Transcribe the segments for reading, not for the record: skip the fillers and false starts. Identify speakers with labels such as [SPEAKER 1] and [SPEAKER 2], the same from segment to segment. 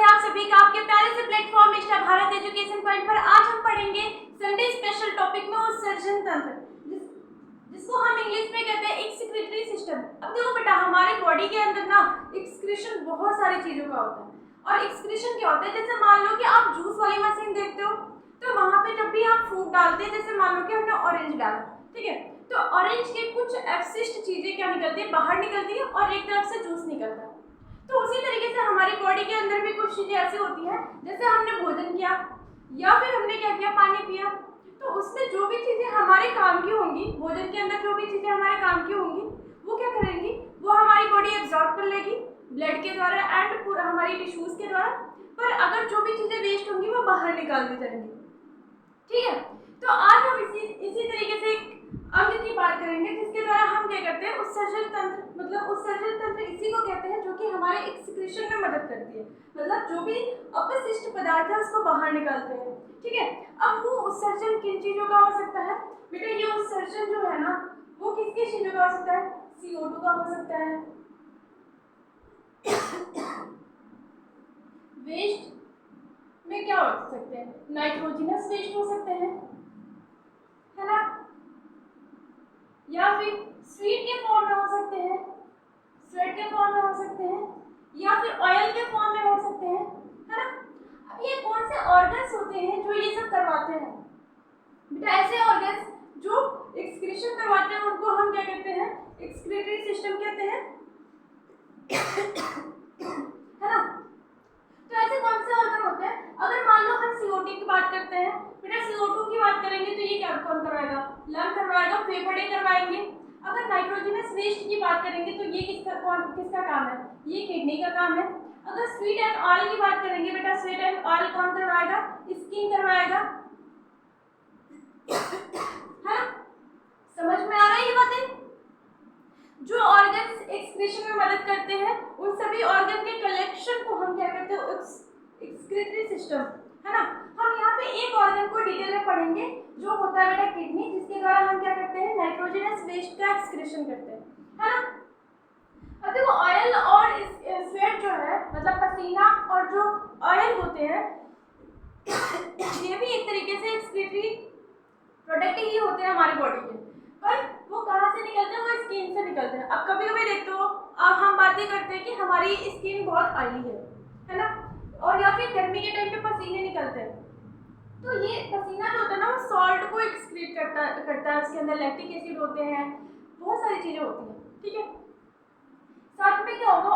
[SPEAKER 1] है आप सभी का आपके प्यारे से प्लेटफॉर्म इष्टा भारत एजुकेशन पॉइंट पर। आज हम पढ़ेंगे संडे स्पेशल टॉपिक में उत्सर्जन तंत्र, जिसको हम इंग्लिश में कहते हैं एक्सक्रीटरी सिस्टम। अब देखो बेटा, हमारे बॉडी के अंदर ना एक्सक्रीशन बहुत सारी चीजों का होता है। और एक्सक्रीशन क्या होता है, जैसे मान लो कि आप जूस वाली मशीन देखते हो, तो वहां पे जब भी आप फ्रूट डालते हैं, जैसे मान लो कि हमने ऑरेंज डाला, ठीक है, तो ऑरेंज के कुछ अपशिष्ट चीजें क्या निकलती है, बाहर निकलती है और एक तरफ से जूस निकलता है। तो उसी तरीके से हमारी बॉडी के अंदर भी कुछ चीजें ऐसी होती हैं, जैसे हमने भोजन किया या फिर हमने क्या किया, पानी पिया, तो उसमें जो भी चीजें हमारे काम की होंगी, भोजन के अंदर जो भी चीजें हमारे काम की होंगी, वो क्या करेंगी, वो हमारी बॉडी एब्जॉर्ब कर लेगी ब्लड के द्वारा एंड पूरा हमारी टिश्यूज के द्वारा। पर अगर जो भी चीजें वेस्ट होंगी वो बाहर निकाल दी जाएंगी, ठीक है। तो आज हम इसी तरीके से एक अंग की बात करेंगे, जिसके द्वारा हम क्या करते हैं, उत्सर्जन तंत्र, मतलब उत्सर्जन तंत्र इसी को कहते हैं जो कि हमारे एक्सक्रीशन में मदद करती है, मतलब जो भी अपशिष्ट पदार्थ है उसको बाहर निकालते हैं, ठीक है। अब वो उत्सर्जन किन चीजों का हो सकता है बेटा, ये उत्सर्जन जो है ना वो किस किस चीजों का हो सकता है, CO2 का हो सकता है, वेस्ट में क्या हो सकते हैं, नाइट्रोजनस वेस्ट हो सकते हैं, है ना, या फिर स्वीट के फॉर्म में हो सकते हैं, स्वेट के फॉर्म में हो सकते हैं, या फिर ऑयल के फॉर्म में हो सकते हैं, है ना। अब ये कौन से ऑर्गन्स होते हैं जो ये सब करवाते हैं बेटा, ऐसे ऑर्गन्स जो एक्सक्रीशन करवाते हैं उनको हम क्या कहते हैं, एक्सक्रीटरी सिस्टम कहते हैं, है ना। तो ऐसे कौन से ऑर्गन होते हैं, अगर मान लो हम CO2 की बात करते हैं बेटा, CO2 की बात करेंगे तो ये क्या कौन करवाएगा, लंग करवाएगा, फेफड़े करवाएंगे। अगर नाइट्रोजनस वेस्ट की बात करेंगे तो ये किसका काम है, ये किडनी का काम है। अगर स्वीट एंड ऑयल की बात करेंगे बेटा, स्वीट एंड ऑयल कौन करवाएगा, स्किन करवाएगा, है ना। समझ में आ रहा है ये बातें, जो ऑर्गन्स एक्सक्रीशन में मदद करते हैं उन सभी ऑर्गन के कलेक्शन को हम क्या कहते हैं, एक्सक्रीटरी सिस्टम, है ना। हम यहाँ पे एक ऑर्गन को डिटेल में पढ़ेंगे जो होता है बेटा किडनी, जिसके द्वारा हम क्या करते हैं, नाइट्रोजनस वेस्ट का एक्सक्रीशन करते हैं, है ना। अब देखो, ऑयल और स्वेट जो है, मतलब पसीना और जो ऑयल होते हैं ये भी एक तरीके से एक्सक्रीटरी प्रोडक्ट ही होते हैं हमारी बॉडी के, पर वो कहाँ से निकलते हैं, वो स्किन से निकलते हैं। अब कभी कभी देखते हो हम बातें करते हैं कि हमारी स्किन बहुत ऑयली है ना, और या फिर गर्मी के टाइम पे पसीने निकलते हैं, तो ये पसीना जो होता है ना वो सॉल्ट को एक्सक्रीट करता है, उसके अंदर लैक्टिक एसिड होते हैं, बहुत सारी चीज़ें होती हैं, ठीक है। साथ में क्या होगा,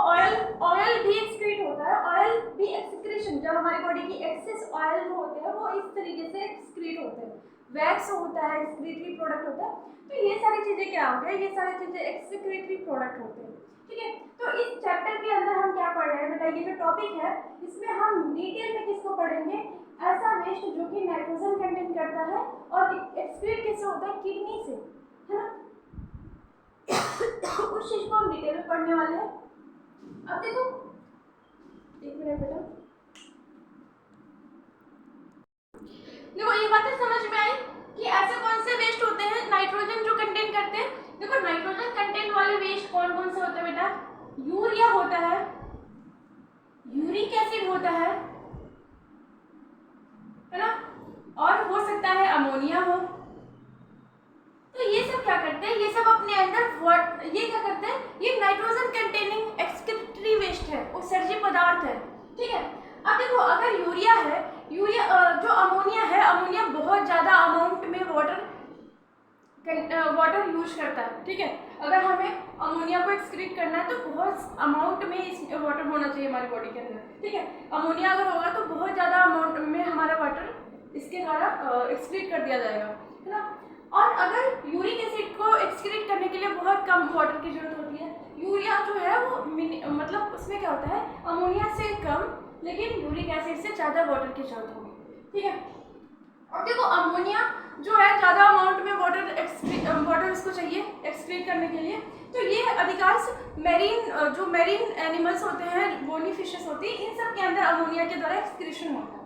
[SPEAKER 1] ऑयल भी एक्सक्रीट होता है, ऑयल भी एक्सक्रीशन, जब हमारी बॉडी की एक्सेस ऑयल जो होते हैं वो इस तरीके से एक्सक्रीट होते हैं, वैक्स होता है, एक्सक्रीटरी प्रोडक्ट होता है। तो ये सारी चीज़ें क्या हो गया, ये सारी चीज़ें एक्सक्रीटरी प्रोडक्ट होते हैं, ठीक है। तो इस चैप्टर के अंदर हम क्या पढ़ रहे हैं बेटा, ये जो टॉपिक है इसमें हम डिटेल में किसको पढ़ेंगे, ऐसा वेस्ट जो कि नाइट्रोजन कंटेन करता है और एक्सक्रीट किससे होता है, किडनी से, है ना। उस चीज को हम डिटेल में पढ़ने वाले हैं। अब देखो, एक मिनट बेटा, देखो ये बातें समझ में आई कि ऐसे कौन से वेस्ट होते हैं नाइट्रोजन जो कंटेन करते हैं। देखो, नाइट्रोजन कंटेंट वाले वेस्ट कौन कौन से होते हैं बेटा, यूरिया होता है, यूरिक एसिड होता है ना, और हो सकता है अमोनिया हो। तो ये सब क्या करते हैं, ये सब अपने अंदर ये क्या करते हैं, ये नाइट्रोजन कंटेनिंग एक्सक्रीटरी वेस्ट है, उत्सर्जित पदार्थ है, ठीक है। अब देखो, अगर यूरिया है, जो अमोनिया है, अमोनिया बहुत ज़्यादा अमाउंट में वाटर यूज करता है, ठीक है। अगर हमें अमोनिया को एक्सक्रीट करना है तो बहुत अमाउंट में इस वाटर होना चाहिए हमारी बॉडी के अंदर, ठीक है। अमोनिया अगर होगा तो बहुत ज़्यादा अमाउंट में हमारा वाटर इसके द्वारा एक्सक्रीट कर दिया जाएगा, है ना। और अगर यूरिक एसिड को एक्सक्रीट करने के लिए बहुत कम वाटर की जरूरत होती है, यूरिया जो है वो मतलब उसमें क्या होता है, अमोनिया से कम लेकिन यूरिक एसिड से ज़्यादा वाटर की जरूरत होगी, ठीक है। और देखो, अमोनिया जो है ज़्यादा अमाउंट में वाटर इसको चाहिए एक्सक्रीट करने के लिए, तो ये अधिकांश मेरीन एनिमल्स होते हैं, बोनी फिशेस होती है, इन सब के अंदर अमोनिया के द्वारा एक्सक्रीशन होता है।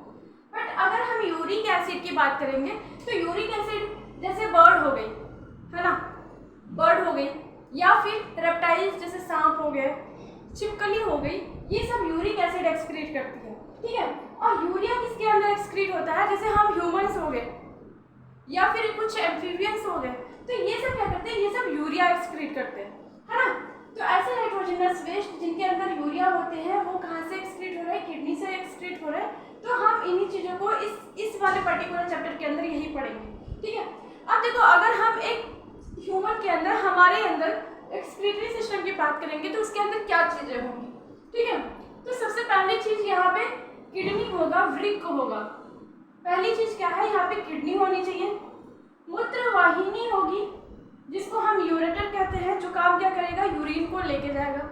[SPEAKER 1] बट अगर हम यूरिक एसिड की बात करेंगे तो यूरिक एसिड जैसे बर्ड हो गई, है ना, बर्ड हो गई, या फिर रेप्टाइल्स जैसे सांप हो गए, छिपकली हो गई, ये सब यूरिक एसिड एक्सक्रीट करती है, ठीक है। और यूरिया किसके अंदर एक्सक्रीट होता है, जैसे हम ह्यूमंस हो गए या फिर कुछ एम्फीबियंस हो गए, तो ये सब क्या करते हैं, ये सब यूरिया एक्सक्रीट करते हैं, है ना। तो ऐसे नाइट्रोजनस वेस्ट जिनके अंदर यूरिया होते हैं वो कहाँ से एक्सक्रीट हो रहे हैं, किडनी से एक्सक्रीट हो रहे हैं। तो हम इन्हीं चीज़ों को इस वाले पर्टिकुलर चैप्टर के अंदर यही पढ़ेंगे, ठीक है। अब देखो, अगर हम एक ह्यूमन के अंदर, हमारे अंदर एक्सक्रीटरी सिस्टम की बात करेंगे तो उसके अंदर क्या चीज़ें होंगी, ठीक है। तो सबसे पहली चीज़ यहाँ पे किडनी होगा, वृक्क होगा। पहली चीज़ क्या है, यहाँ पे किडनी होनी चाहिए, मूत्रवाहिनी होगी जिसको हम यूरेटर कहते हैं, जो काम क्या करेगा, यूरिन को लेके जाएगा।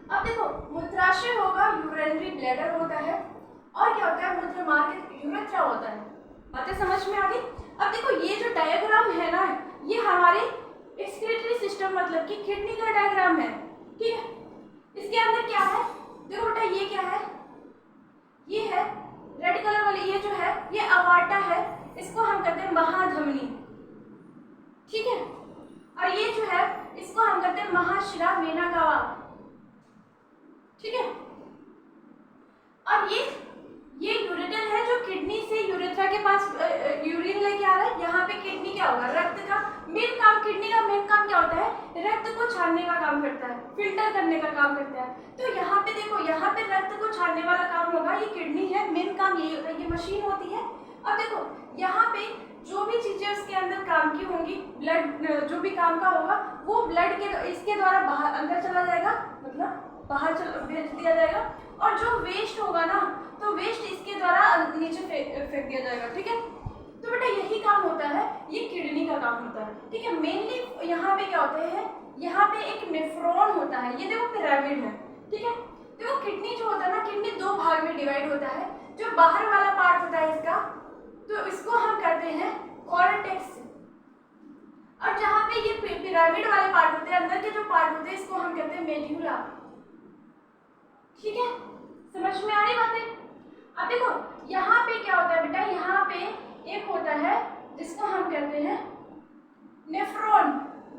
[SPEAKER 1] अब देखो, मूत्राशय होगा, यूरिनरी ब्लैडर होता है, और क्या होता है, मूत्र मार्ग यूरेथ्रा होता है। बातें समझ में आ गई। अब देखो, ये जो डायग्राम है ना, ये हमारे एक्सक्रीटरी सिस्टम मतलब कि किडनी का डायग्राम है, ठीक है। इसके अंदर क्या है, देखो बेटा, ये क्या है, ये है रेड कलर वाली, ये जो है ये अवार्टा है, इसको हम कहते हैं महाधमनी, ठीक है। और ये जो है इसको हम कहते हैं महाशिरा वेना कावा, ठीक है। और ये यूरेटर है जो किडनी से यूरेथ्रा के पास यूरिन लेके आ रहा है। यहाँ पे किडनी क्या होगा, रक्त का मेन काम, किडनी का मेन काम क्या होता है, रक्त को छानने का काम करता है, फिल्टर करने का काम करता है। तो यहाँ पे देखो, यहाँ पे रक्त को छानने वाला काम होगा, ये किडनी है, मेन काम यही होता है, ये मशीन होती है। अब देखो, यहाँ पे जो भी चीजें उसके अंदर काम की होंगी, ब्लड जो भी काम का होगा वो ब्लड के इसके द्वारा बाहर अंदर चला जाएगा, मतलब बाहर भेज दिया जाएगा। और जो वेस्ट होगा ना, तो वेस्ट इसके द्वारा नीचे फेंक दिया जाएगा, ठीक है। तो बेटा यही काम होता है, ये किडनी का काम होता है, ठीक है। मेनली यहाँ पे क्या होते हैं, यहाँ पे एक नेफ्रॉन होता है, ये देखो पिरामिड है, ठीक है। देखो, किडनी जो होता है ना, किडनी दो भाग में डिवाइड होता है। जो बाहर वाला पार्ट होता है इसका, तो इसको हम कहते हैं कॉर्टेक्स, और जहाँ पे ये पिरामिड वाले पार्ट होते हैं, अंदर के जो पार्ट होते हैं, इसको हम कहते हैं मेड्यूला, ठीक है। समझ में आ रही बातें। अब देखो, यहाँ पे क्या होता है बेटा, यहाँ पे एक होता है जिसको हम कहते हैं नेफ्रॉन,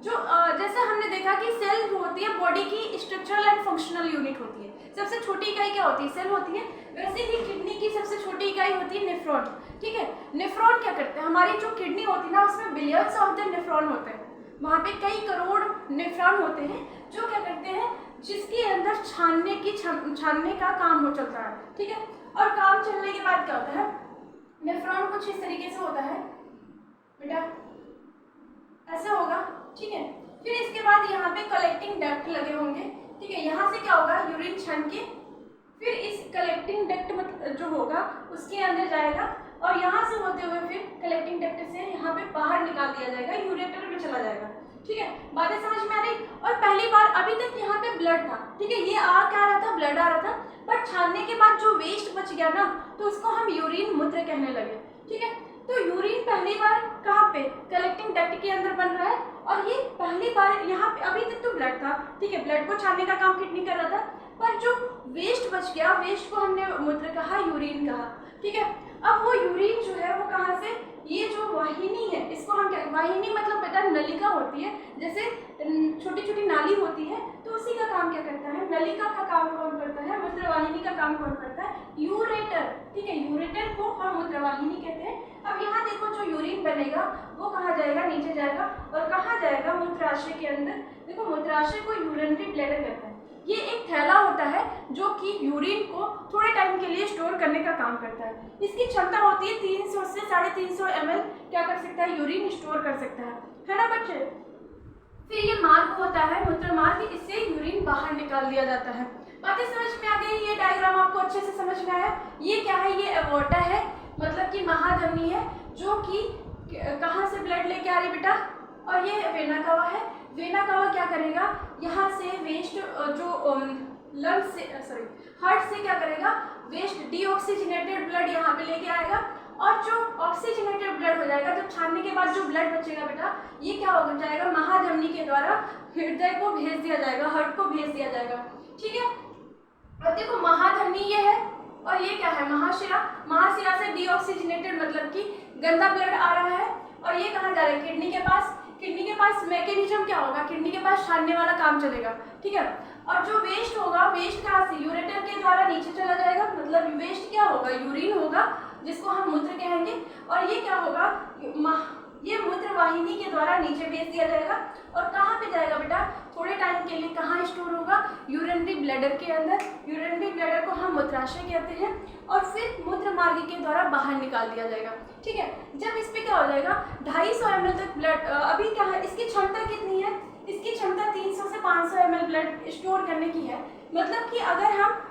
[SPEAKER 1] जो जैसे हमने देखा कि सेल जो होती है बॉडी की स्ट्रक्चरल एंड फंक्शनल यूनिट होती है। सबसे छोटी इकाई क्या होती है, सेल होती है। वैसे ही किडनी की सबसे छोटी इकाई होती है नेफ्रॉन, ठीक है। नेफ्रॉन क्या करते हैं, हमारी जो किडनी होती है ना, उसमें बिलियंस ऑफ द नेफ्रॉन होते हैं, वहाँ पे कई करोड़ नेफ्रॉन होते हैं जो क्या करते हैं, जिसके अंदर छानने का काम हो चलता है, ठीक है। और काम चलने के बाद क्या होता है, नेफ्रॉन कुछ इस तरीके से होता है बेटा, ऐसा होगा, ठीक है। फिर इसके बाद यहाँ पे कलेक्टिंग डक्ट लगे होंगे, ठीक है। यहाँ से क्या होगा, यूरिन छान के फिर इस कलेक्टिंग डक्ट जो होगा उसके अंदर जाएगा, और यहाँ से होते हुए फिर कलेक्टिंग डक्ट से यहाँ पे बाहर निकाल दिया जाएगा, यूरेटर में चला जाएगा, ठीक है। बातें समझ में आ रही। और पहली बार अभी तक यहाँ पे ब्लड था, ठीक है, ये आ क्या रहा था, ब्लड आ रहा था। बट छानने के बाद जो वेस्ट बच गया ना, तो उसको हम यूरिन मूत्र कहने लगे, ठीक है। तो यूरिन पहली बार कहाँ पे, कलेक्टिंग डक्ट के अंदर बन रहा है, और ये पहली बार यहाँ पे, अभी तक तो ब्लड था, ठीक है, ब्लड को छानने का काम किडनी कर रहा था, पर जो वेस्ट बच गया, वेस्ट को हमने मूत्र कहा, यूरिन कहा, ठीक है। अब वो यूरिन जो है वो कहाँ से, ये जो वाहिनी है, इसको हम क्या, वाहिनी मतलब बेटा नलिका होती है, जैसे छोटी छोटी नाली होती है, तो उसी का काम क्या करता है, नलिका का काम कौन करता है, मूत्रवाहिनी का काम कौन करता है, यूरेटर, ठीक है। यूरेटर को हम मूत्रवाहिनी कहते हैं। अब यहाँ देखो, जो यूरिन बनेगा वो कहाँ जाएगा, नीचे जाएगा, और कहाँ जाएगा, मूत्राशय के अंदर। देखो, मूत्राशय को यूरिनरी ब्लैडर कहते हैं। ये एक थैला होता है जो कि यूरिन को थोड़े टाइम के लिए स्टोर करने का काम करता है। इसकी क्षमता होती है 300 से 350 ml क्या कर सकता है, यूरिन स्टोर कर सकता है ना बच्चे। फिर ये मार्ग होता है, मूत्र मार्ग, इससे यूरिन बाहर निकाल दिया जाता है। बातें समझ में आ गई, ये डायग्राम आपको अच्छे से समझ में आया। ये क्या है, ये एवोर्टा है, मतलब कि महाधमनी है, जो कि कहाँ से ब्लड लेके आ रही बेटा, और ये वेना कावा है। वेना कावा क्या करेगा, यहाँ से वेस्ट जो लंग्स से हार्ट से क्या करेगा, वेस्ट डीऑक्सीजनेटेड ब्लड यहाँ पे लेके आएगा, और जो ऑक्सीजनेटेड ब्लड हो जाएगा, जब छानने के बाद जो ब्लड बचेगा बेटा, ये क्या हो जाएगा, महाधमनी के द्वारा हृदय को भेज दिया जाएगा, हार्ट को भेज दिया जाएगा, ठीक है। और देखो, महाधमनी ये है, और ये क्या है, महाशिरा। महाशिरा से डीऑक्सीजनेटेड मतलब कि गंदा ब्लड आ रहा है, और ये कहाँ जा रहा है, किडनी के पास। किडनी के पास मैकेनिज्म क्या होगा, किडनी के पास छानने वाला काम चलेगा, ठीक है। और जो वेस्ट होगा, वेस्ट कहाँ से, यूरेटर के द्वारा होगा, यूरिन होगा जिसको हम मूत्र कहेंगे, और ये क्या होगा, ये मूत्र वाहिनी के द्वारा नीचे भेज दिया जाएगा। और कहाँ पे जाएगा बेटा, थोड़े टाइम के लिए कहाँ स्टोर होगा, यूरिनरी ब्लैडर के अंदर। यूरिनरी ब्लैडर को हम मूत्राशय कहते हैं, और फिर मूत्र मार्ग के द्वारा बाहर निकाल दिया जाएगा। ठीक है, जब इस पे क्या हो जाएगा, 250 ml तक ब्लड, अभी क्या है, इसकी क्षमता कितनी है, इसकी क्षमता 300 से 500 ml ब्लड स्टोर करने की है। मतलब कि अगर हम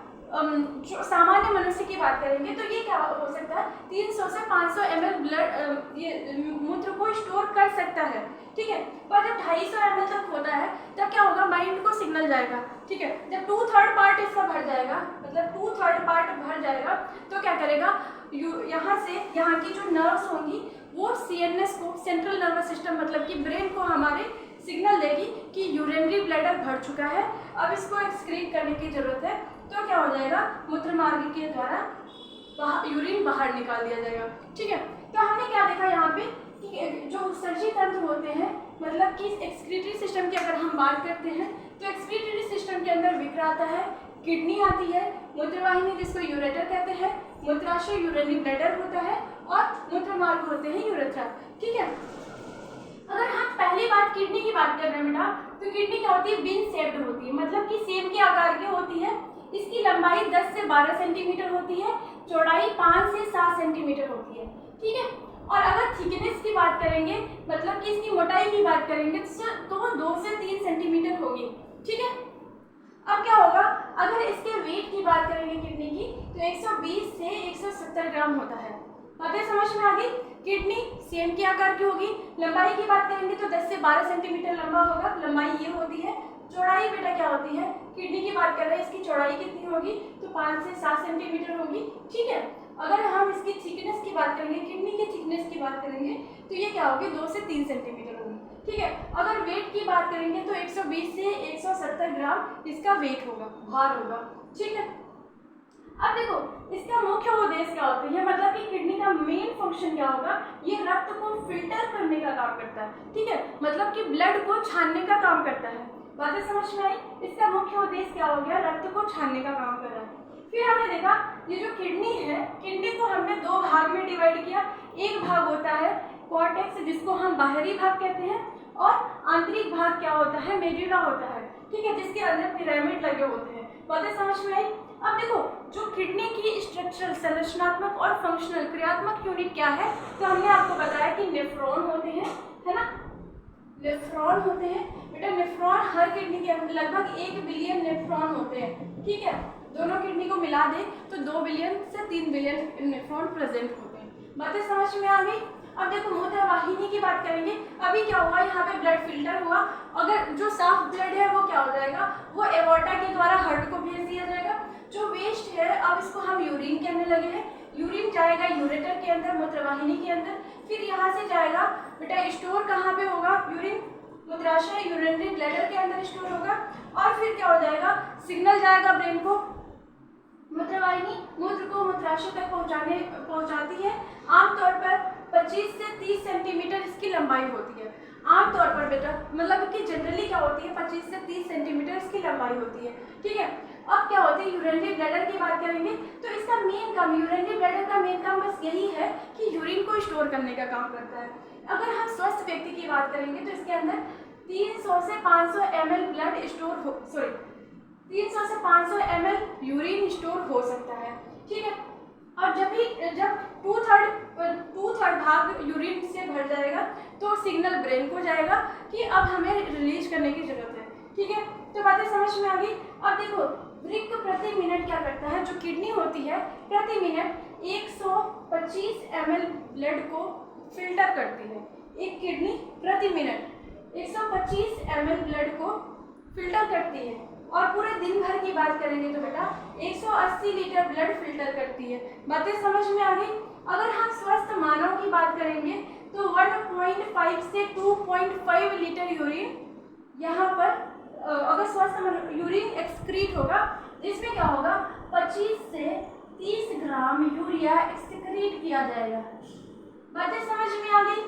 [SPEAKER 1] जो सामान्य मनुष्य की बात करेंगे तो ये क्या हो सकता है, 300 से 500 ml ब्लड ये मूत्र को स्टोर कर सकता है। ठीक है, पर जब 250 ml तक होता है तब क्या होगा, माइंड को सिग्नल जाएगा। ठीक है, जब 2/3 पार्ट इसका भर जाएगा, मतलब 2/3 पार्ट भर जाएगा तो क्या करेगा, यहाँ से यहाँ की जो नर्व्स होंगी वो सीएनएस को, सेंट्रल नर्वस सिस्टम मतलब कि ब्रेन को हमारे सिग्नल देगी कि यूरिनरी ब्लैडर भर चुका है, अब इसको एक्सक्रीट करने की जरूरत है। तो क्या हो जाएगा, मूत्र मार्ग के द्वारा यूरिन बाहर निकाल दिया जाएगा। ठीक है, तो हमने क्या देखा यहाँ पे कि जो उत्सर्जी तंत्र होते हैं, मतलब कि एक्सक्रीटरी सिस्टम की अगर हम बात करते हैं तो एक्सक्रीटरी सिस्टम के अंदर विक्र आता है, किडनी आती है, मूत्रवाहिनी जिसको यूरेटर कहते हैं, मूत्राशय यूरिनरी ब्लैडर होता है, और मूत्र मार्ग होते हैं यूरेथ्रा। ठीक है, अगर हम पहली बात किडनी की बात कर रहे हैं बेटा, तो किडनी क्या होती है, बीन शेप्ड होती है, मतलब कि सेब के आकार की होती है। इसकी लंबाई 10 से 12 सेंटीमीटर होती है, चौड़ाई 5 से 7 सेंटीमीटर होती है। ठीक है, और अगर थिकनेस की बात करेंगे, मतलब कि इसकी मोटाई की बात करेंगे तो वो 2 से 3 सेंटीमीटर होगी। ठीक है, अब क्या होगा, अगर इसके वेट की बात करेंगे किडनी की, तो 120 से 170 ग्राम होता है। बातें समझ में आ गई। किडनी सेम के आकार की होगी, लंबाई की बात करेंगे तो 10 से 12 सेंटीमीटर लंबा होगा, लंबाई ये होती है। चौड़ाई बेटा क्या होती है, किडनी की बात कर रहे हैं, इसकी चौड़ाई कितनी होगी, तो 5 से 7 सेंटीमीटर होगी। ठीक है, अगर हम इसकी थिकनेस की बात करेंगे, किडनी की थिकनेस की बात करेंगे तो ये क्या होगी, 2 से 3 सेंटीमीटर होगी। ठीक है, अगर वेट की बात करेंगे तो 120 से 170 ग्राम इसका वेट होगा, भार होगा। ठीक है, अब देखो इसका मुख्य उद्देश्य क्या होती है, मतलब कि किडनी का मेन फंक्शन क्या होगा, ये रक्त को फिल्टर करने का काम करता है। ठीक है, मतलब कि ब्लड को छानने का काम करता है। बातें समझ में आई, इसका मुख्य उद्देश्य क्या हो गया, रक्त को छानने का काम कर रहा है। फिर हमने देखा ये जो किडनी है, किडनी को हमने 2 भाग में डिवाइड किया। एक भाग होता है कॉर्टेक्स जिसको हम बाहरी भाग कहते हैं, और आंतरिक भाग क्या होता है, मेडुला होता है। ठीक है, जिसके अंदर पिरामिड लगे होते हैं। बातें समझ में आई। अब देखो जो किडनी की स्ट्रक्चरल, संरचनात्मक और फंक्शनल क्रियात्मक यूनिट क्या है, तो हमने आपको बताया कि नेफ्रॉन होते हैं, है ना, नेफ्रॉन होते हैं बेटा। नेफ्रॉन हर किडनी के अंदर लगभग 1 बिलियन नेफ्रॉन होते हैं। ठीक है, दोनों किडनी को मिला दे तो 2 बिलियन से 3 बिलियन नेफ्रॉन प्रेजेंट होते हैं। बातें समझ में आ गई। अब देखो मूत्र वाहिनी की बात करेंगे, अभी क्या हुआ, यहाँ पे ब्लड फिल्टर हुआ, अगर जो साफ ब्लड है वो क्या हो जाएगा, वो एवोर्टा के द्वारा हार्ट को भेज दिया जाएगा। जो वेस्ट है अब इसको हम यूरिन कहने लगे हैं, यूरिन जाएगा यूरेटर के अंदर, मूत्रवाहिनी के अंदर, फिर यहाँ से जाएगा बेटा, स्टोर कहाँ पे होगा, यूरिन मूत्राशय यूरिनरी ब्लैडर के अंदर स्टोर होगा, और फिर क्या हो जाएगा, सिग्नल जाएगा ब्रेन को, मूत्रवाहिनी मूत्र को मूत्राशय तक पहुँचाती है। आमतौर पर 25 से 30 सेंटीमीटर इसकी लंबाई होती है, आमतौर पर बेटा, मतलब कि जनरली क्या होती है, 25 से 30 सेंटीमीटर इसकी लंबाई होती है। ठीक है, अब क्या होती है, यूरिनरी ब्लैडर की बात करेंगे तो इसका मेन काम, यूरिनरी ब्लैडर का मेन काम बस यही है कि यूरिन को स्टोर करने का काम करता है। अगर हम स्वस्थ व्यक्ति की बात करेंगे तो इसके अंदर 300 से 500 ml ब्लड स्टोर हो, 300 से 500 ml यूरिन स्टोर हो सकता है। ठीक है, और जब 2/3 भाग यूरिन से भर जाएगा तो सिग्नल ब्रेन को जाएगा कि अब हमें रिलीज करने की जरूरत है। ठीक है, तो बातें समझ में आ गई। अब देखो वृक्क प्रति मिनट क्या करता है, जो किडनी होती है प्रति मिनट 125 ml ब्लड को फिल्टर करती है। एक किडनी प्रति मिनट 125 ml ब्लड को फिल्टर करती है, और पूरे दिन भर की बात करेंगे तो बेटा 180 लीटर ब्लड फिल्टर करती है। बातें समझ में आ गई। अगर हम स्वस्थ मानव की बात करेंगे तो 1.5 से 2.5 लीटर यूरिन यहाँ पर अगर स्वस्थ यूरिन एक्सक्रीट होगा, जिसमें क्या होगा 25 से 30 ग्राम यूरिया एक्सक्रीट किया जाएगा। बातें समझ में आ गई।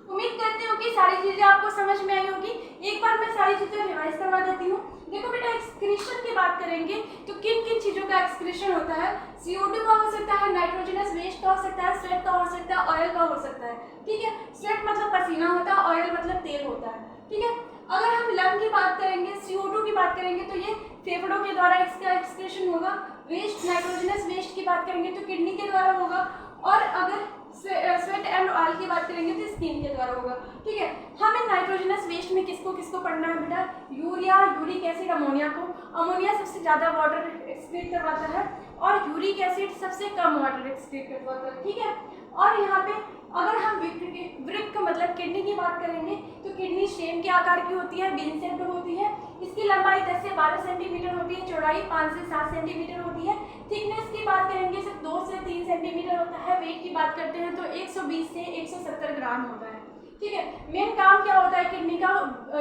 [SPEAKER 1] उम्मीद करती हूँ कि सारी चीज़ें आपको समझ में आई होगी। एक बार मैं सारी चीज़ें रिवाइज करवा देती हूँ। देखो बेटा, एक्सक्रीशन की बात करेंगे तो किन किन चीज़ों का एक्सक्रीशन होता है। CO2 का हो सकता है, नाइट्रोजनस वेस्ट का हो सकता है, स्वेट का हो सकता है, ऑयल का हो सकता है। ठीक है, स्वेट मतलब पसीना होता है, ऑयल मतलब तेल होता है। ठीक है, अगर हम लंग की बात करेंगे, CO2 की बात करेंगे तो ये फेफड़ों के द्वारा इसका एक्सक्रीशन होगा। वेस्ट, नाइट्रोजनस वेस्ट की बात करेंगे तो किडनी के द्वारा होगा। और अगर स्वेट एंड ऑयल की बात करेंगे तो स्किन के द्वारा होगा। ठीक है, हमें नाइट्रोजनस वेस्ट में किसको किसको पढ़ना है बेटा, यूरिया, यूरिक एसिड, अमोनिया को। अमोनिया सबसे ज़्यादा वाटर एक्सक्रीट करवाता है और यूरिक एसिड सबसे कम वाटर एक्सक्रीट करवाता है। ठीक है, और यहाँ पे अगर हम वृक्क मतलब किडनी की बात करेंगे तो किडनी शेप के आकार की होती है, बीन शेप्ड होती है। इसकी लंबाई 10 से 12 सेंटीमीटर होती है, चौड़ाई 5 से 7 सेंटीमीटर होती है। थिकनेस की बात करेंगे सिर्फ 2 से 3 सेंटीमीटर होता है। वेट की बात करते हैं तो 120 से 170 ग्राम होता है। ठीक है, मेन काम क्या होता है किडनी का,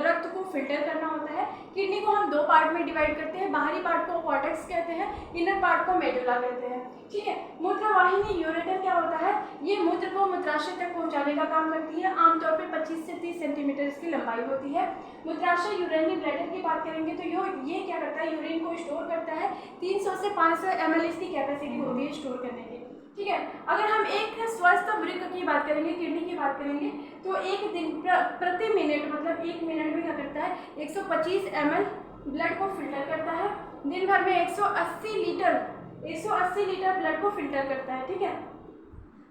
[SPEAKER 1] रक्त को फिल्टर करना होता है। किडनी को हम 2 पार्ट में डिवाइड करते हैं, बाहरी पार्ट को कॉर्टेक्स कहते हैं, इनर पार्ट को मेडुला कहते हैं। ठीक है, मूत्रवाहिनी यूरेटर क्या होता है, ये मूत्र को मूत्राशय तक पहुंचाने का काम करती है। आमतौर पे 25 से 30 सेंटीमीटर इसकी लंबाई होती है। मूत्राशय यूरेनी ब्लैडर की बात करेंगे तो ये क्या करता है, यूरिन को स्टोर करता है। 300 से 500 ml इसकी कैपेसिटी होती है स्टोर करने की। ठीक है, अगर हम एक स्वस्थ वृक्क की बात करेंगे, किडनी की बात करेंगे तो एक दिन प्रति मिनट मतलब 1 मिनट में क्या करता है, 125 ml ब्लड को फिल्टर करता है। दिन भर में 180 लीटर ब्लड को फिल्टर करता है। ठीक है,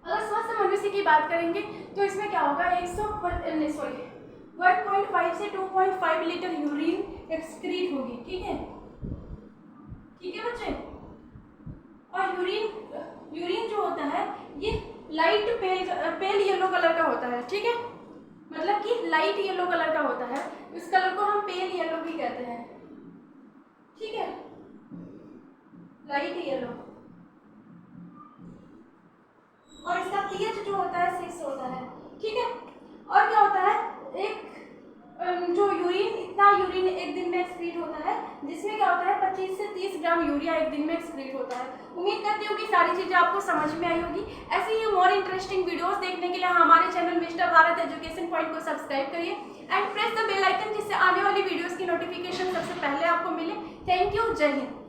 [SPEAKER 1] अगर स्वस्थ मनुष्य की बात करेंगे तो इसमें क्या होगा, 1.5 से 2.5 लीटर यूरिन एक्सक्रीट होगी। ठीक है, ठीक है बच्चे। और यूरिन जो होता है ये लाइट पेल येलो कलर का होता है। ठीक है, मतलब कि लाइट येलो कलर का होता है, इस कलर को हम पेल येलो भी कहते हैं। ठीक है, लाइट येलो। और इसका pH जो होता है 6 होता है। ठीक है, और क्या होता है, एक जो इतना यूरिन एक दिन में एक्सक्रीट होता है, जिसमें क्या होता है 25 से 30 ग्राम यूरिया एक दिन में एक्सक्रीट होता है। उम्मीद करती हूँ कि सारी चीज़ें आपको समझ में आई होगी। ऐसे ही मोर इंटरेस्टिंग वीडियोस देखने के लिए हमारे channel mister Bharat education point को सब्सक्राइब करिए and press the bell icon, जिससे आने वाली वीडियोस की नोटिफिकेशन सबसे पहले आपको मिले। थैंक यू, जय हिंद।